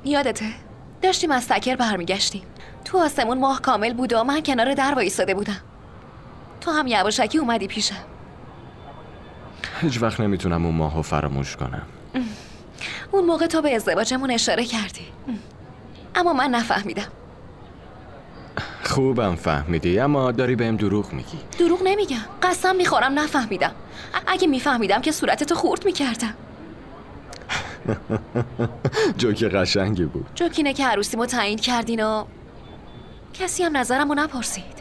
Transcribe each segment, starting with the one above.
یادته؟ داشتیم از سکر برمیگشتیم. تو آسمون ماه کامل بود و من کنار در وایساده بودم. تو هم یواشکی اومدی پیشم. هیچ وقت نمیتونم اون ماهو فراموش کنم. اون موقع تو به ازدواجمون اشاره کردی، اما من نفهمیدم. خوبم فهمیدی، اما داری بهم دروغ میگی. دروغ نمیگم، قسم میخورم نفهمیدم. اگه میفهمیدم که صورتتو خورد میکردم. جوک قشنگی بود. جوک اینه که عروسیمو تعیین کردین و کسی هم نظرمو نپرسید.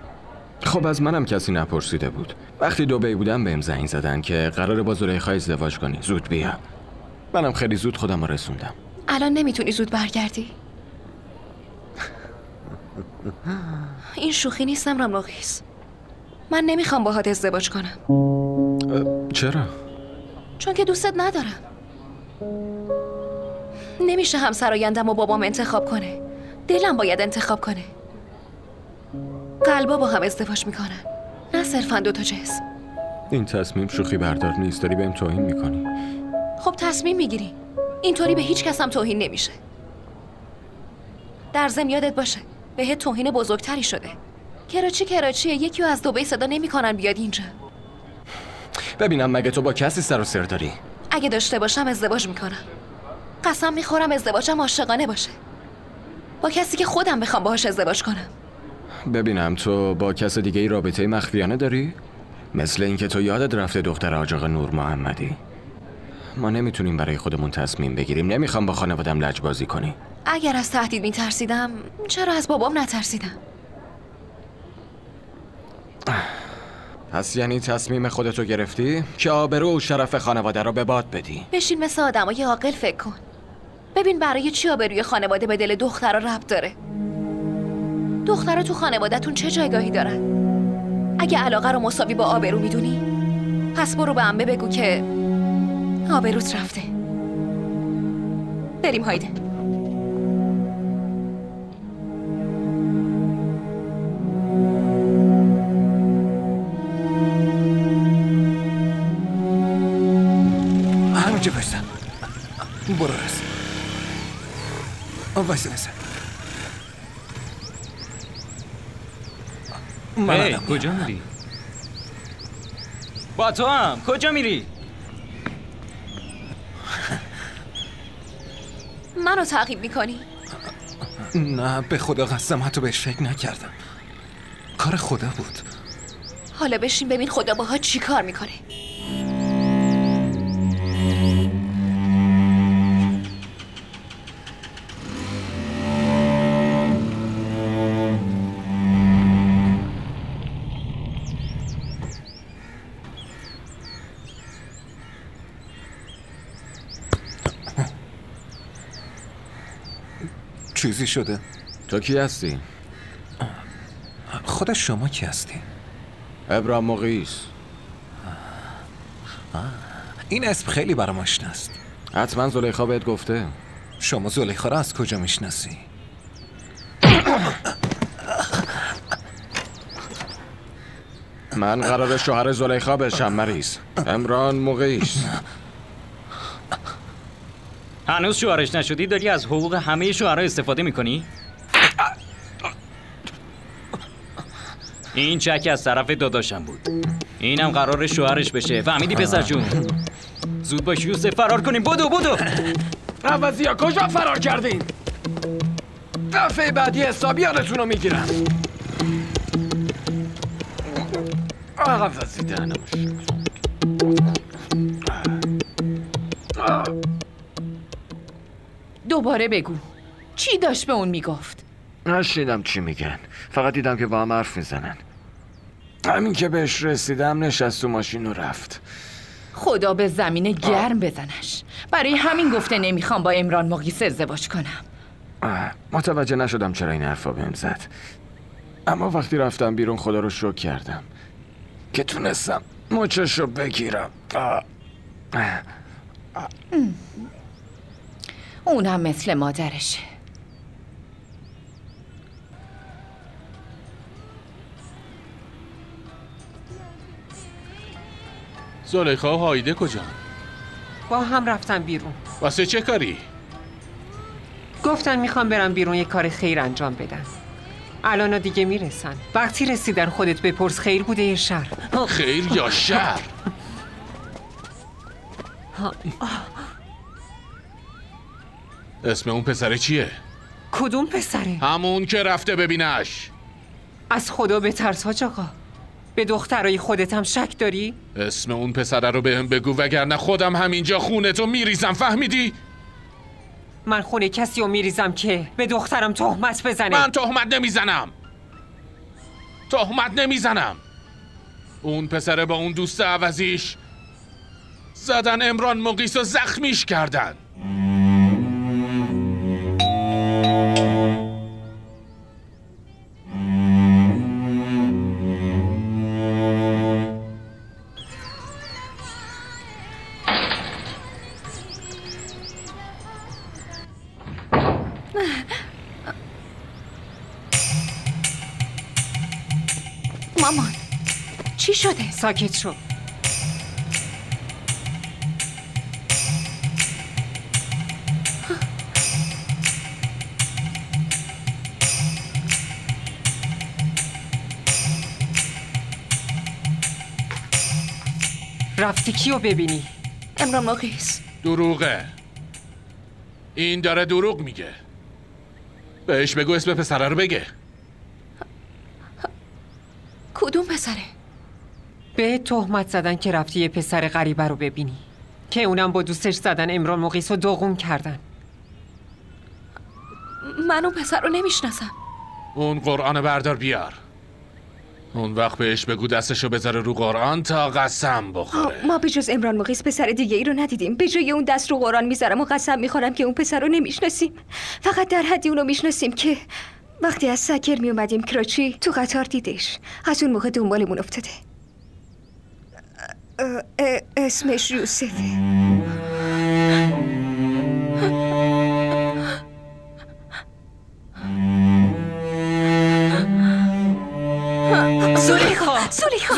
خب از منم کسی نپرسیده بود. وقتی دبی بودم بهم زنگ زدن که قراره با زلیخا ازدواج کنی، زود بیا. منم خیلی زود خودم رو رسوندم. الان نمیتونی زود برگردی؟ این شوخی نیست امران مقیس. من نمیخوام باهات ازدواج کنم. چرا؟ چون که دوستت ندارم. نمیشه همسر آیندم و بابام انتخاب کنه. دلم باید انتخاب کنه. قلبا با هم ازدواج میکنن، نه صرفاً دوتا جسم. این تصمیم شوخی بردار نیست، داری بهم توهین میکنی. خب تصمیم میگیری. اینطوری به هیچ کس هم توهین نمیشه. در ضمن یادت باشه بهت توهین بزرگتری شده. کراچیه، یکی رو از دبی صدا نمیکنن بیاد اینجا. ببینم مگه تو با کسی سر و سر داری؟ اگه داشته باشم ازدواج میکنم. قسم میخورم ازدواجم عاشقانه باشه، با کسی که خودم بخوام باهاش ازدواج کنم. ببینم تو با کس دیگه ای رابطه مخفیانه داری؟ مثل اینکه تو یادت رفته دختر آجاق نور محمدی. ما نمیتونیم برای خودمون تصمیم بگیریم. نمیخوام با خانوادم لجبازی کنی. اگر از تهدید میترسیدم چرا از بابام نترسیدم؟ پس یعنی تصمیم خودتو گرفتی که آبرو و شرف خانواده رو به باد بدی؟ بشین مثل آدمای عاقل فکر کن. ببین برای چی آبروی خانواده به دل دخترا ربط داره؟ دخترا تو خانواده‌تون چه جایگاهی دارن؟ اگه علاقه رو مساوی با آبرو میدونی، پس برو به عمه بگو که آبروت رفته. بریم هایده. همونجا باشم. برو رس. وایسا. هی کجا میری؟ با تو هم کجا میری؟ منو تعقیب میکنی؟ نه به خدا قسم حتی بهش فکر نکردم. کار خدا بود. حالا بشین ببین خدا باها چی کار میکنه. چیزی شده؟ تو کی هستی؟ خود شما کی هستی؟ ابراهیم مقیس. این اسم خیلی برام آشناست. حتما زلیخا بهت گفته. شما زلیخا رو از کجا میشناسی؟ من قرار شوهر زلیخا بشم مریض. ابراهیم مقیس. هنوز شوهرش نشدی داری از حقوق همه شوهرها استفاده میکنی؟ این چک از طرف داداشم بود. اینم قرار شوهرش بشه. فهمیدی پسر جون؟ زود باش یوسف فرار کنیم. بدو عوضی ها کجا فرار کردین؟ دفعه بعدی حسابیانتون رو میگیرم. عوضی دهنمش. دوباره بگو چی داشت به اون میگفت؟ نشنیدم چی میگن، فقط دیدم که با هم حرف میزنن. همین که بهش رسیدم نشست تو ماشین و رفت. خدا به زمین گرم بزنش. برای همین گفته نمیخوام با عمران مقیس ازدواج کنم. متوجه نشدم چرا این حرفا بهم زد، اما وقتی رفتم بیرون خدا رو شکر کردم که تونستم مچش رو بگیرم. اونم مثل مادرشه. زلیخا و هایده کجا؟ با هم رفتن بیرون. واسه چه کاری؟ گفتن میخوام برم بیرون یه کار خیر انجام بدم. الان دیگه میرسن. وقتی رسیدن خودت بپرس خیر بوده یا شر. خیر یا شر؟ اسم اون پسره چیه؟ کدوم پسره؟ همون که رفته ببینش. از خدا بترس حاج آقا. به دخترای خودت هم شک داری؟ اسم اون پسره رو بهم بگو وگرنه خودم همینجا خونتو میریزم، فهمیدی؟ من خونه کسی رو میریزم که به دخترم تهمت بزنه. من تهمت نمیزنم. اون پسره با اون دوست عوضیش زدن امران مقیس و زخمیش کردن. مامان چی شده؟ ساکت شو. رفتی کیو ببینی؟ امران مقیس. دروغه. این داره دروغ میگه. بهش بگو اسم پسره رو بگه. کدوم پسره؟ به تهمت زدن که رفتی یه پسر غریبه رو ببینی که اونم با دوستش زدن امران مقیس رو داغون کردن. من اون پسر رو نمیشناسم. اون قرآن بردار بیار. اون وقت بهش بگو دستشو بذاره رو قرآن تا قسم بخوره. ما به جز امران مقیس پسر دیگه ای رو ندیدیم. به جای اون دست رو قرآن میذارم و قسم میخورم که اون پسر رو نمیشناسیم. فقط در حدی اونو میشناسیم که وقتی از سکر میومدیم کراچی تو قطار دیدش. از اون موقع دنبالمون افتاده. اسمش یوسفه. زلیخا. زلیخا